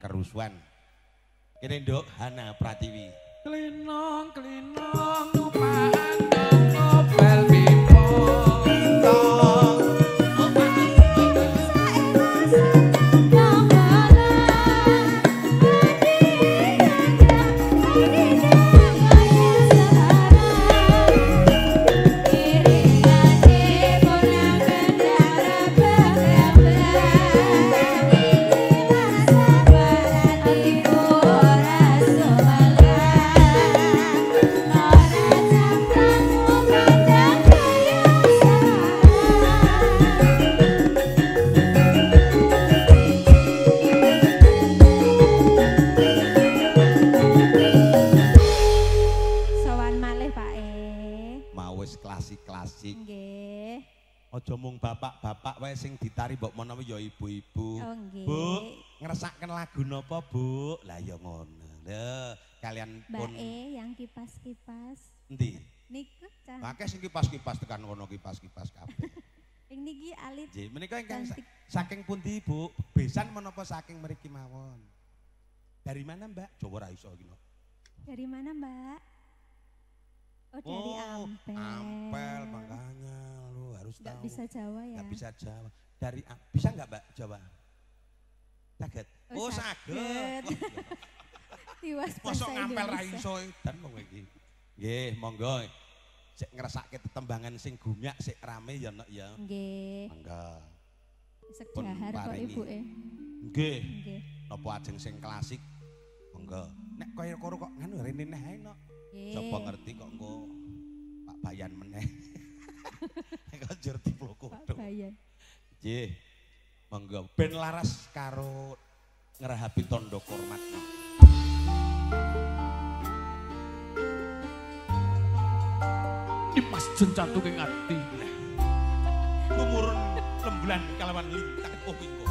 kerusuhan. Kene Nduk Hana Pratiwi. Klinong klinong nupaan ngobel pipo. Klasik. Nggih. Aja mung bapak-bapak wae sing ditari mbok menawa ya ibu-ibu. Oh nggih. Bu, ngresaken lagu napa, Bu? Lah ya ngono. Lho, kalian pun yang kipas-kipas. Endi? Niku Cah. Pakai sing kipas-kipas tekan kono kipas-kipas kabeh. Ing niki alit. Nggih, menika ingkang saking pundi, Bu? Besan menapa saking mriki mawon? Dari mana, Mbak? Coba ra iso iki, no. Dari mana, Mbak? Oh, dari Ampel. Ampel, makanya lu harus tahu. Nggak bisa Jawa ya? Nggak bisa Jawa. Dari bisa nggak Mbak Jawa? Saged. Oh, saged. Tiwas mosok ngampel ra iso dan wong iki. Nggih, monggo. Sik ngrasake tetembangan sing gumyak sik rame ya nek ya. Nggih. Monggo. Sekdahar kok ibuke. Nggih. Nggih. Napa ajeng sing klasik? Monggo. Nek kaya karo kok nganu rene neh ae no. Coba ngerti kok engko Pak Bayan meneh. Kok jur diplokodo. Pak Bayan. Nggih. Monggo ben laras karo ngerahapi tondo kormatno. Dimas jencantung ing ati. Kumurun lembulan kalawan lintang kupingku.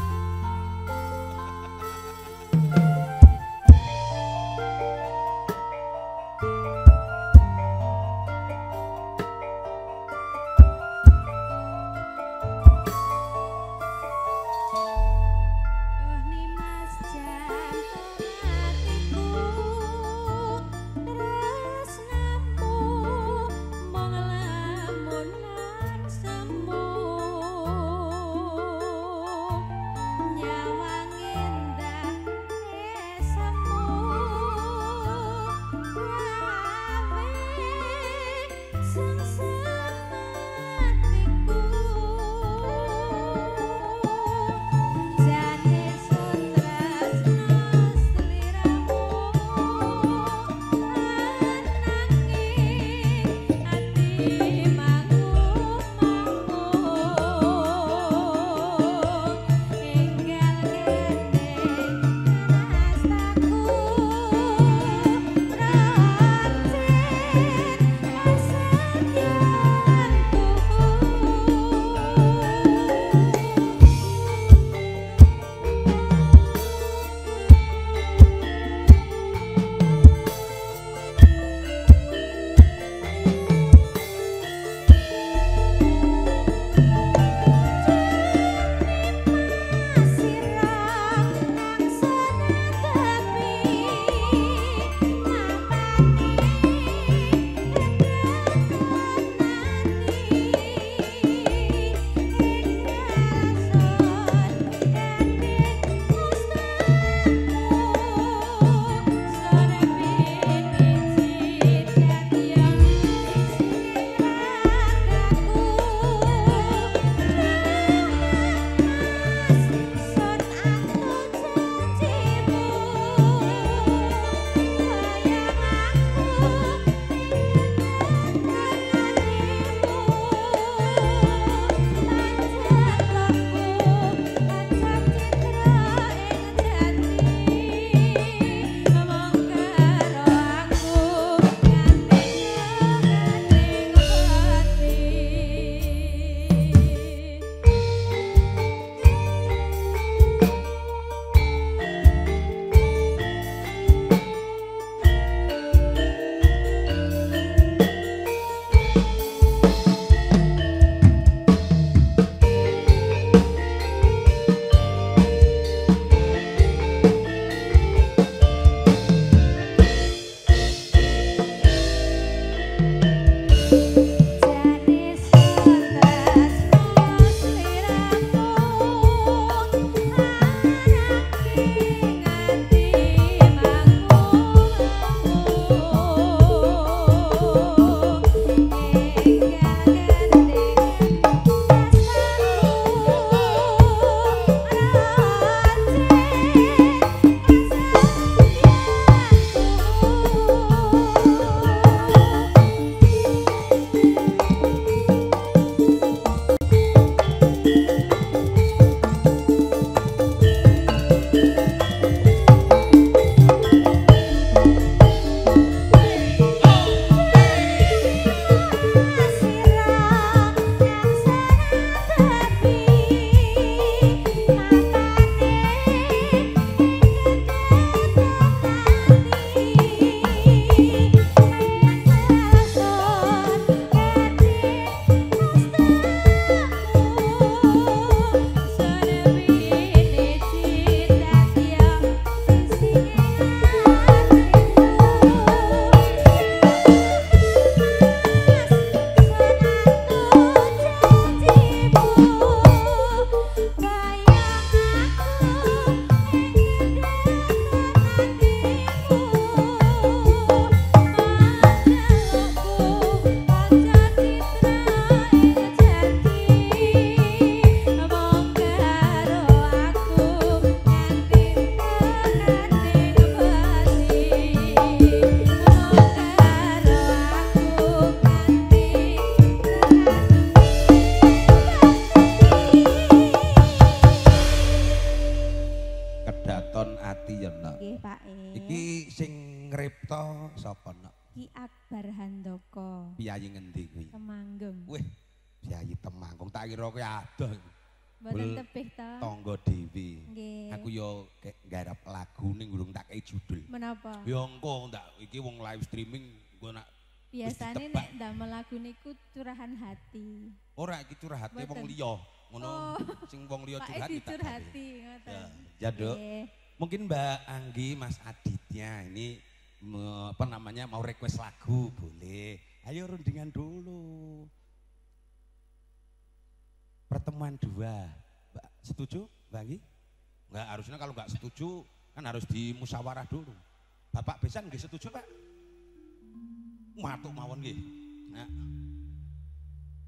Nak. Nggih, Pak E. Iki sing ngripta sapa, Nak? Ki Akbar Handoko. Piyayi ngendi kuwi? Temanggung. Wih, piyayi Temanggung tak kira kowe adoh. Mboten tebih to. Tangga dhewe. Nggih. Aku yo nggarap lagu ning urung tak kei judul. Menapa? Ya engko ndak iki wong live streaming engko nak Biasane nek ndamel lagu niku curahan hati. ora iki curhate wong liya. Ngono sing wong liya curhat Pak dicurhati ngoten. Ya, Dok. Nggih. Mungkin Mbak Anggi, Mas Aditya ini apa namanya mau request lagu boleh. Ayo rundingan dulu. Pertemuan dua, Mbak, setuju Mbak Anggi? Enggak, harusnya kalau enggak setuju kan harus dimusyawarah dulu. Bapak Besan nggih setuju Pak? Matuk mawon nggih. Nah,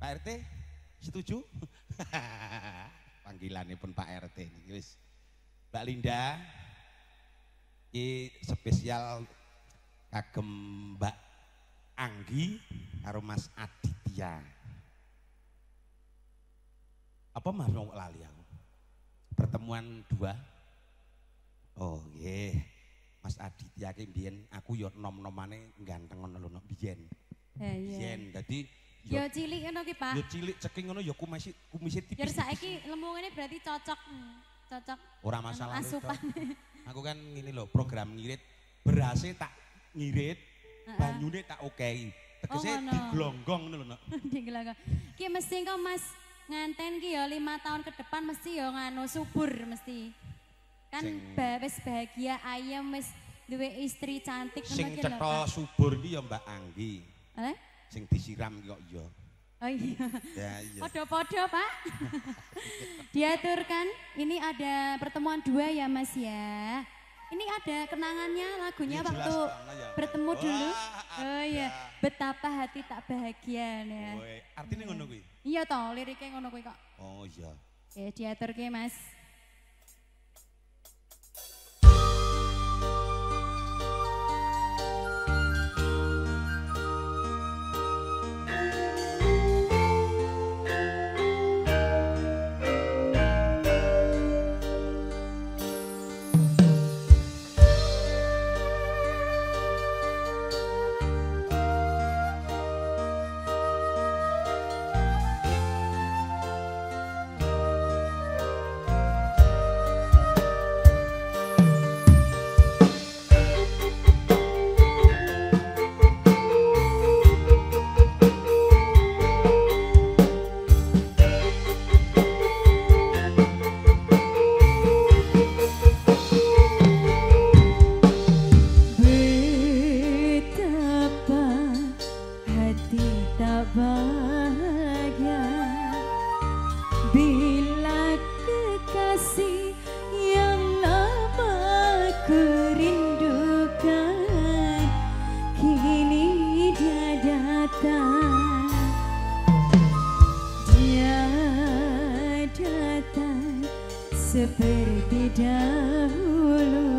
Pak RT setuju? Panggilannya pun Pak RT niki wis. Mbak Linda, ini spesial kagem Mbak Anggi karo Mas Aditya. Apa Mas mau lali aku? Pertemuan dua. Oh nggih. Mas Aditya ki mbiyen aku yo nom-nomane ganteng ngono lho mbiyen. Mbiyen dadi yo cilik ngono ki, Pak. Yo cilik ceking ngono yo kumise tipis. Yer saiki lembungane berarti cocok. Cocok. Ora masalah asupan. Aku kan ngene lho, program ngirit berase tak ngirit, banyune tak okehi. Tegese diglonggong ngono lho, Nak. Diglonggong. Ki mesti kok Mas nganten ki ya 5 tahun ke depan mesti ya nganu subur mesti. Kan wis bahagia ayam wis duwe istri cantik ngono ki lho. Sing cetha subur ki ya Mbak Anggi. Sing disiram kok ya. Oh iya. Ya iya. Podo-podo Pak. Diaturkan ini ada pertemuan dua ya Mas ya. Ini ada kenangannya lagunya ya, waktu ya. Bertemu dulu. Oh iya, betapa hati tak bahagia ya. Artinya ngono kuwi. Iya toh, liriknya ngono kuwi kok. Oh iya. Oke, diaturke Mas. Seperti dahulu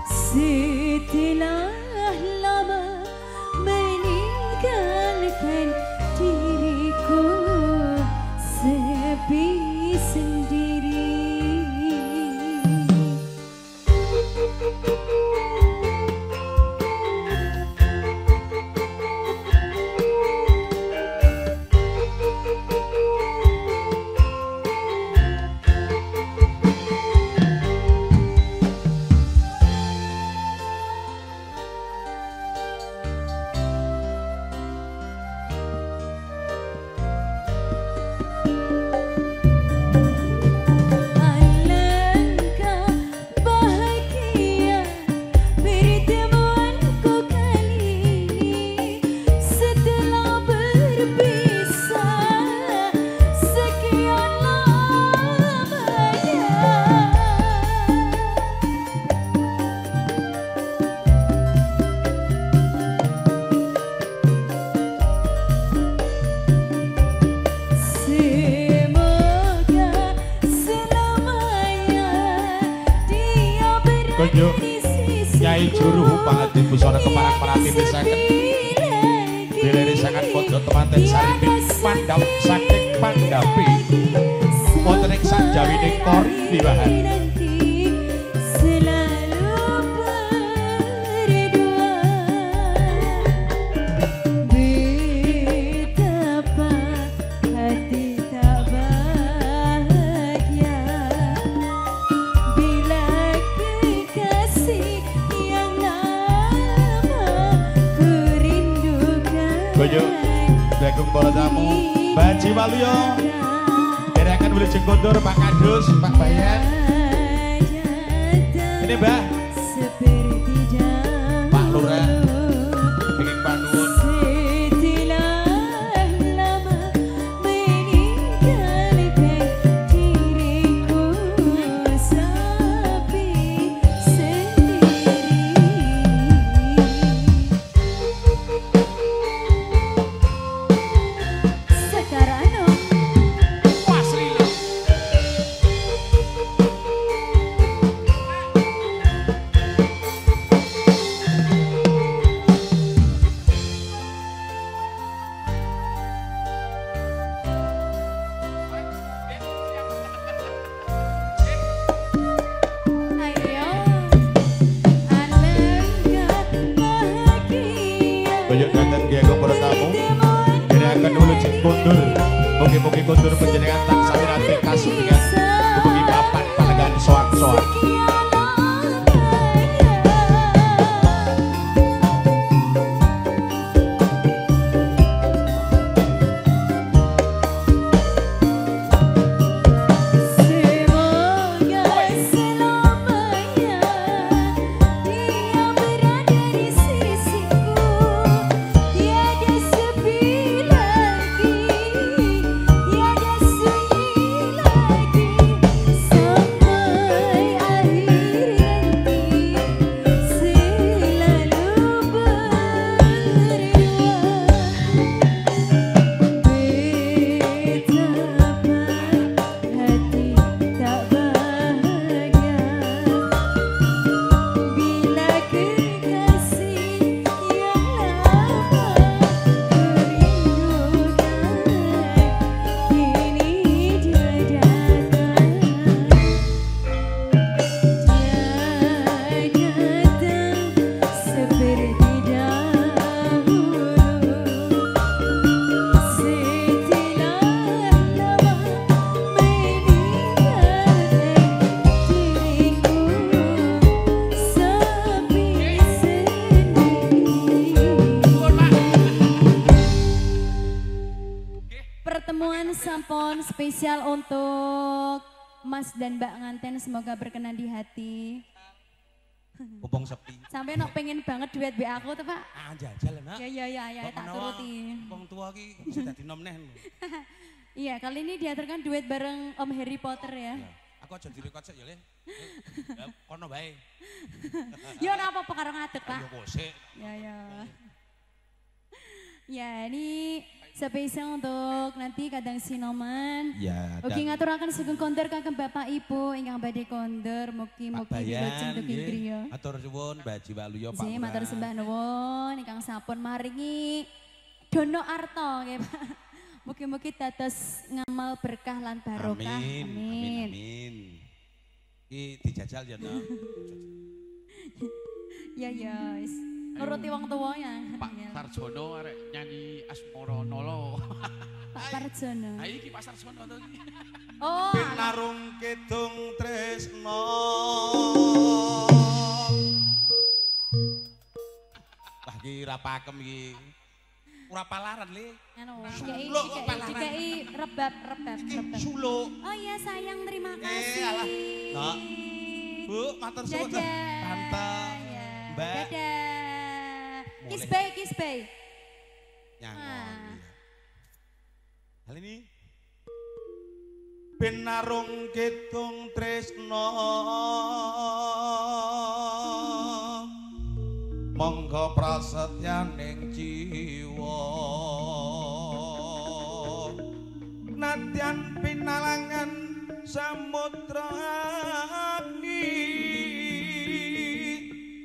setelah lama meninggalkan diriku sepi sendiri. Konyo Nyai Juru Pangati Busana Keparang Parati Desaken Dileri sangat foto temanten Saripi Pandap saking Pandapi Wonten ing sanjawining kor Diwahan Bagong para tamu Baji Waluyo Gerakan Wilujeng Kondur Pak Kadus Pak Bayan ini Mbak Pak Lurah Bikin Panuwun Banyak datang dia ke para tamu Gerakan Wilujeng Kondur Mugi-mugi kondur penjenengan tansah wiranti kasugihan Mugi papan palegan soak-soak Pertemuan sampon spesial untuk Mas dan Mbak nganten semoga berkenan di hati. Mumpung sepi. Sampai nok pengen banget duet be aku tuh Pak. Ah jajal nak. Ya tak turuti. Wong tua ki bisa dadi nom neh lho. Iya, kali ini diaturkan duet bareng Om Harry Potter ya. Aku aja direkod sik ya, Le. Kono bae. Yo napa karo ngadeg, Pak? Ayo kosek. Ya. Ya, ini spesial untuk nanti kadang sinoman. Ya. Ugi ngaturaken sugeng kondur kagem Bapak Ibu ingkang badhe kondur mugi-mugi wilujeng dugi griya. Matur suwun Baji Waluyo Pak. Nggih, matur sembah nuwun ingkang sampun maringi dono arta nggih Pak. Mugi-mugi dados ngamal berkah lan barokah. Amin. Iki dijajal ya, Nak. Ya, wis. Nuruti wong tuwa ya. Pak Sarjono arek nyanyi Asmara Nolo. Pak Parjono. Ha iki Pak Sarjono to iki. Oh, Pinarung kidung tresno. Wah iki ra pakem iki. Ora palaran, Le. Anu, dikai rebab. Suluk. Oh iya sayang, terima kasih. Alah. Nak. Bu, matur suwun. Tante. Mbak. Dadah. Kiss bay. Nyangon. Hal ini pinarung kidung tresno monggo prasetyaning jiwa nadyan pinalangan samudra agni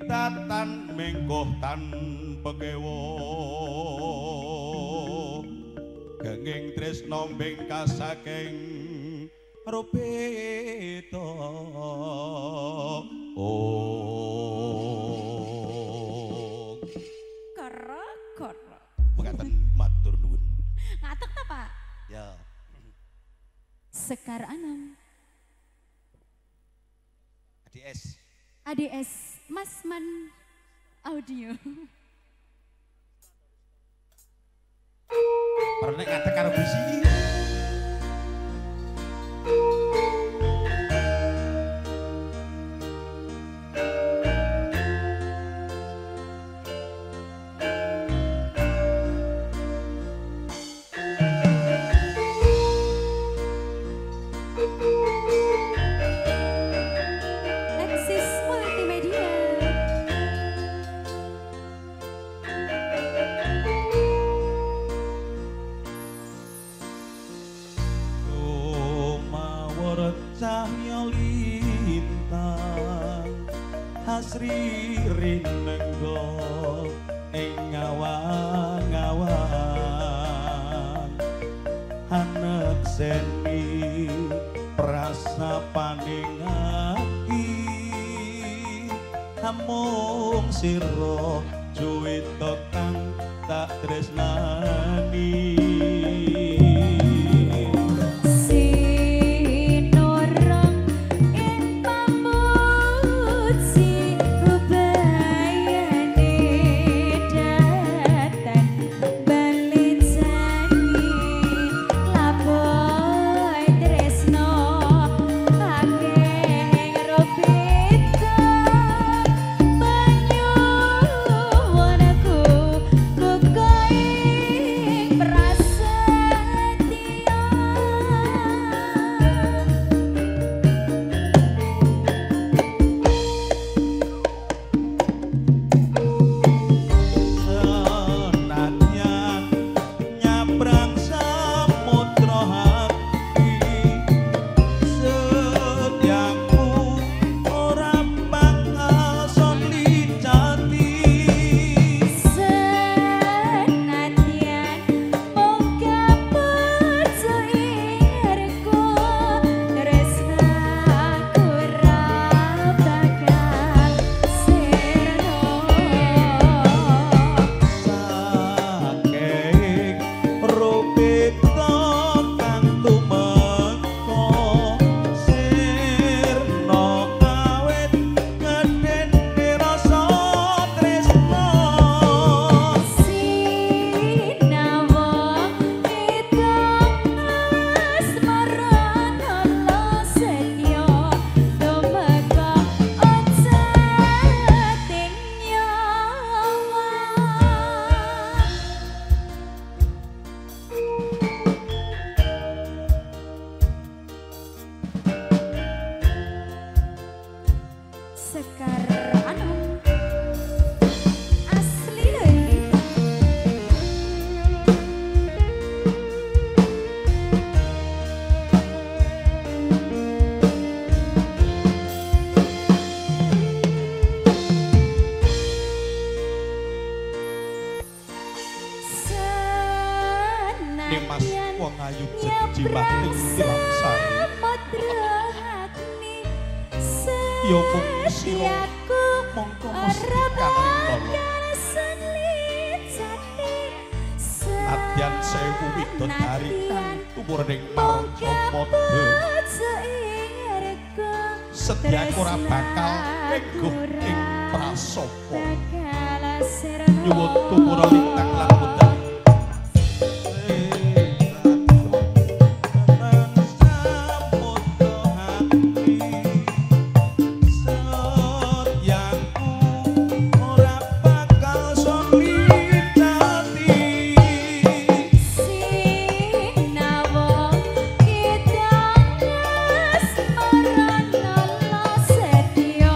tatan mengkoh tanpa kewo genging tresno bengkas saking rupita Kerok. Mekaten matur nuwun. Ngatek ta, Pak? Ya. Sekar Anam. ADS Masman Audio. Ora nek ngadeg karo bisi. Cahya lintang hasri rinenggo ing ngawang-ngawang anek seni prasapaning ati amung sira juwita kang tak tresnani. Mas wong ayu jimat ning tilam sari. Yo mung sira mongko mesti kangen Adyan sewu widodari kang tumur ning Marcamada. Sedyaku ora bakal engguh ing prasapa. Nyuwun tumura lintang lan mundhak. Setyo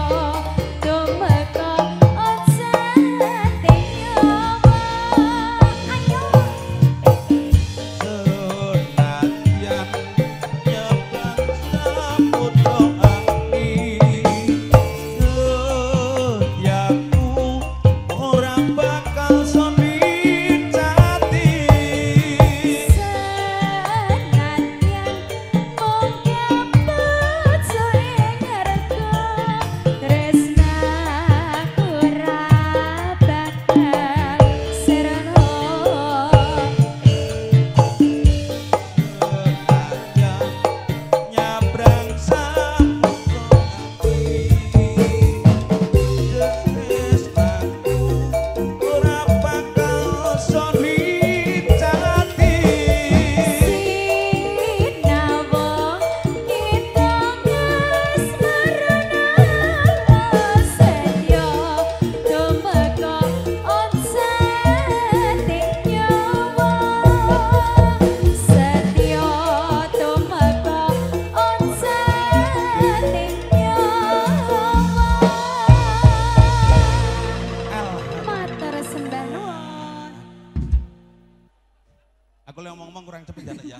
jane ya.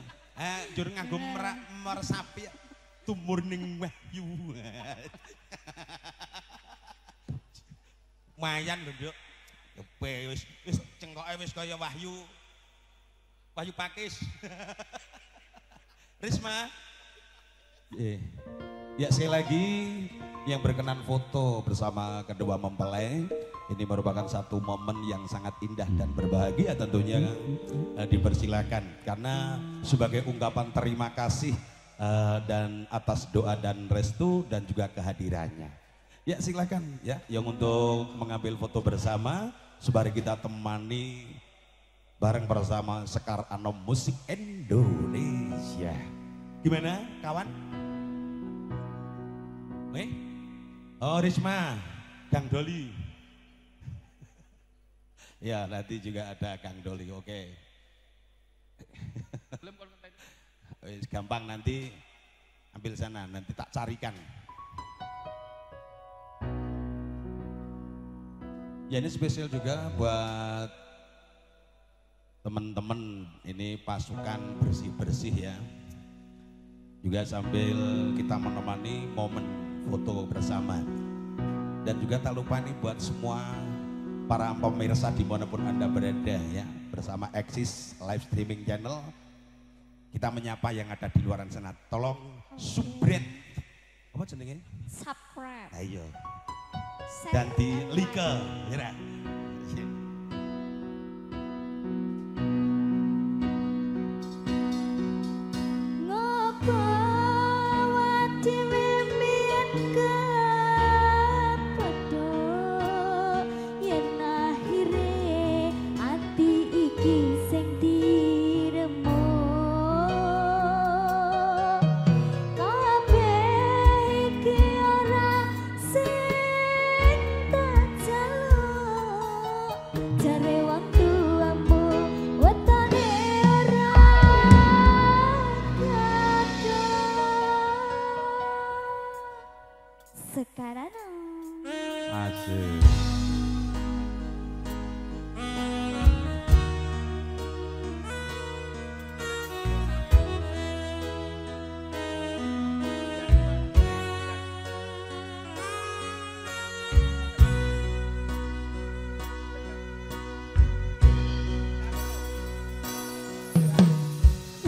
Jur nganggo meresapi tumur ning wahyu. Mayan lho, Nduk. Kepe wis cengkoke wis kaya wahyu. Wahyu Pakis. Risma. Ya, sekali lagi yang berkenan foto bersama kedua mempelai. Ini merupakan satu momen yang sangat indah dan berbahagia tentunya, dipersilakan karena sebagai ungkapan terima kasih dan atas doa dan restu dan juga kehadirannya. Ya, silakan ya yang untuk mengambil foto bersama sembari kita temani bareng bersama Sekar Anom Musik Indonesia. Gimana kawan? Oh, Risma, Kang Doli. Ya, nanti juga ada Kang Doli, oke. Gampang, nanti ambil sana, nanti tak carikan. Ya, ini spesial juga buat teman-teman, ini pasukan bersih-bersih ya. Juga sambil kita menemani momen foto bersama. Dan juga tak lupa nih buat semua para pemirsa dimanapun Anda berada ya, bersama Eksis Live Streaming Channel, kita menyapa yang ada di luar sana. Tolong subscribe, apa jenenge? Subscribe. Ayo. Dan di like, ya. Sekarang Asik.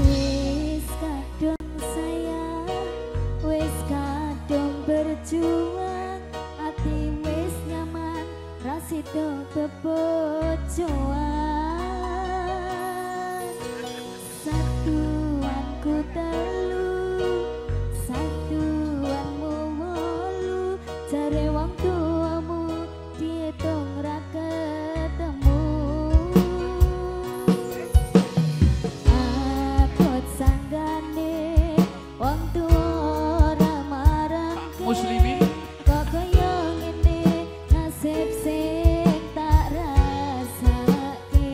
Wis kadung sayang, wis kadung berjuang, ati wis nyaman, rasido bebojoan. Satuanku telu, satuanmu wolu, jare wong tuamu diitung ra ketemu. Abot sanggane wong tuwa ora marang Muslimi. kok kaya ngene nasib sing tak rasake.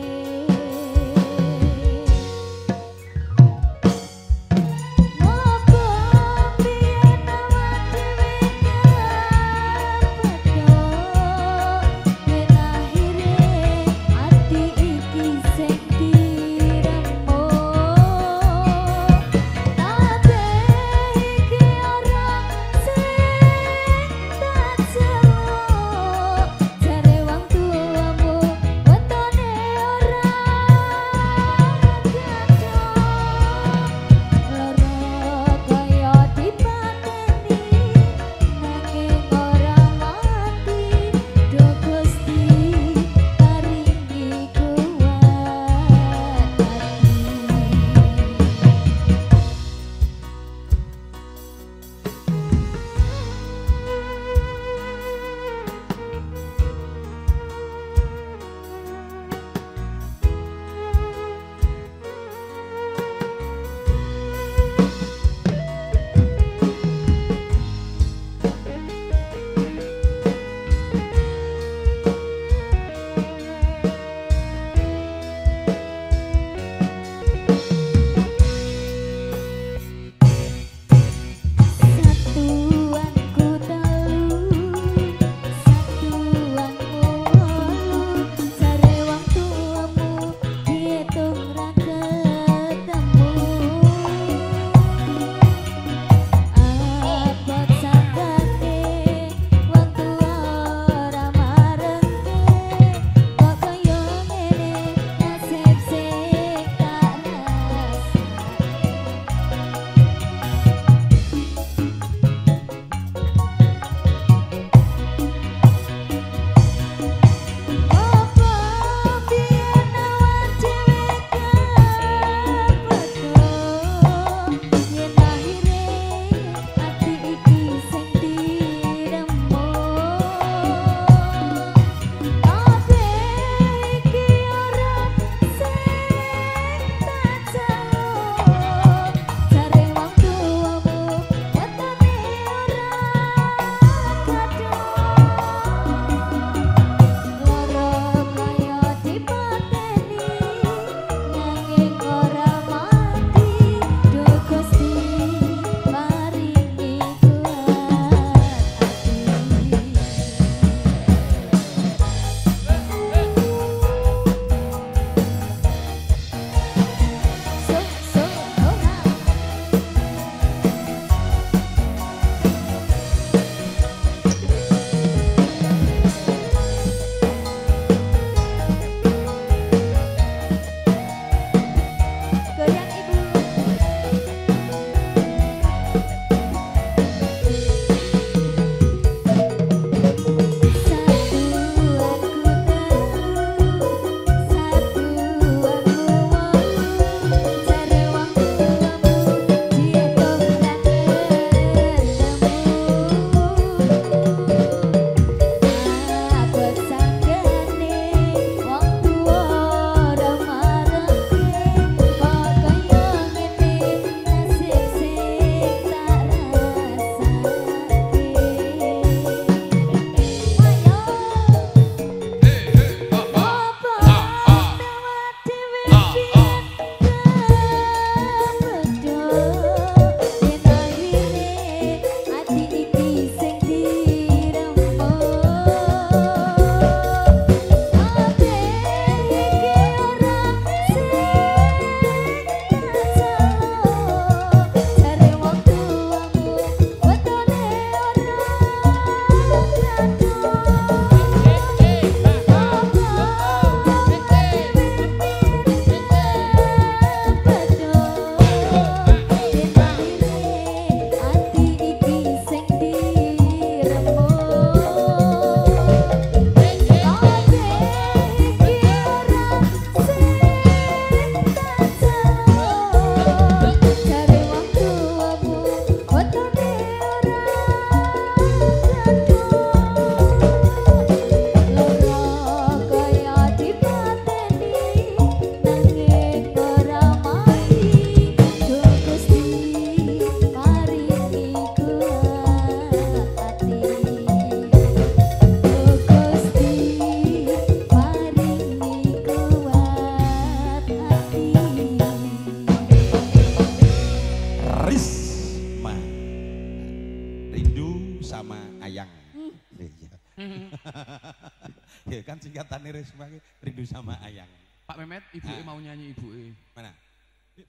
Ya kan singkatannya Risma rindu sama Ayang. Pak Mehmet, ibuke mau nyanyi ibuke. Mana?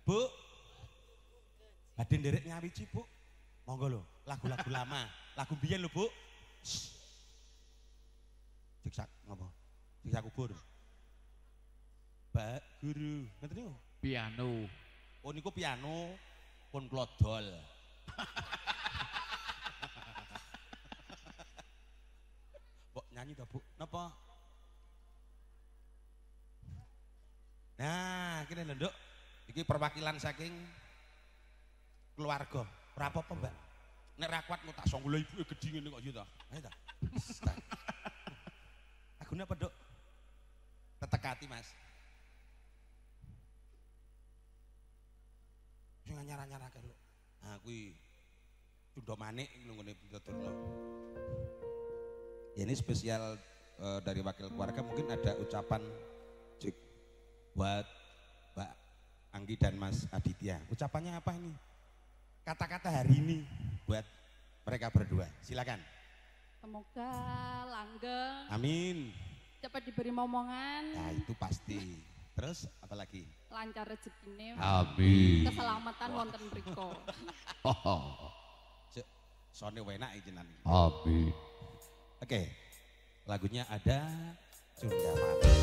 Bu. Badhe nderek nyawiji, Bu. Monggo lho, lagu-lagu lama. Lagu biyen lho, Bu. Siksa ngopo? Siksa kubur. Pak Guru, ngeten niku. Piano. Oh niku piano pun klodol. Mbok nyanyi ta, Bu? Napa? Nah, kene lho, Nduk. Iki perwakilan saking keluarga. Ora apa-apa, Mbak. Nek ra kuat tak songgol ibuke gedhi ngene kok yo ta. Ayo ta. Lagune apa, Nduk? Tetekati, Mas. Sing nyara-nyarake lho. Nah, kuwi Cundha Manik lho ngene pituturno. Ya, ini spesial dari wakil keluarga, mungkin ada ucapan buat Mbak Anggi dan Mas Aditya. Ucapannya apa ini? Kata-kata hari ini buat mereka berdua. Silakan. Semoga langgeng. Amin. Cepat diberi momongan. Nah itu pasti. Terus apa lagi? Lancar rezekine. Amin. Keselamatan wonten mriko. Sone enak iki jenengan. Amin. Oke. Lagunya ada Cundha Manik.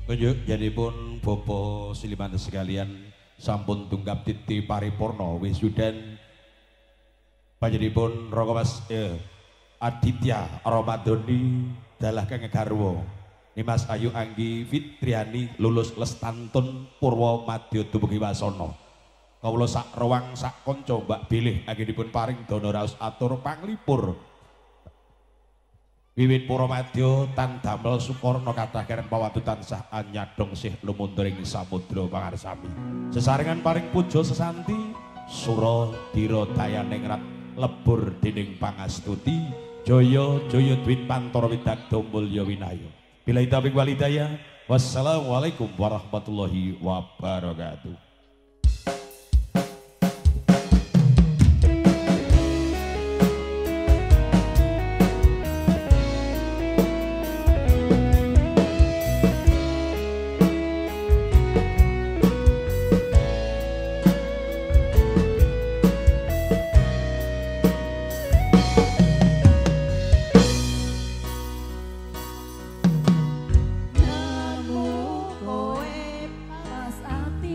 Kunjuk janipun Bapak Siliman sekalian sampun tunggap titi paripurna wisudan panjenenganipun Raka Mas Aditya Ramadhani dalah kang garwa Nimas Ayu Anggi Fitriani lulus Lestantun Purwa Madya dumugi wasana. Kawula sak rewang sak kanca mbak bilih anggenipun paring dana raos atur panglipur wiwit Puramadya tan damel Sukarna kathah keren pawatu tansah anyadong sih lumunturing samudra pangarsami. Sesarengan paring puja sesanti sura dira dayaning rat lebur dening pangastuti jaya jaya dwit pantara widagda mulya winaya. Billahi taufiq wal hidayah. Wassalamualaikum warahmatullahi wabarakatuh. Namu kowe pas ati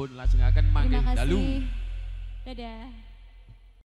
dipun lajengaken mangke Terima dalu. kasih. Dadah.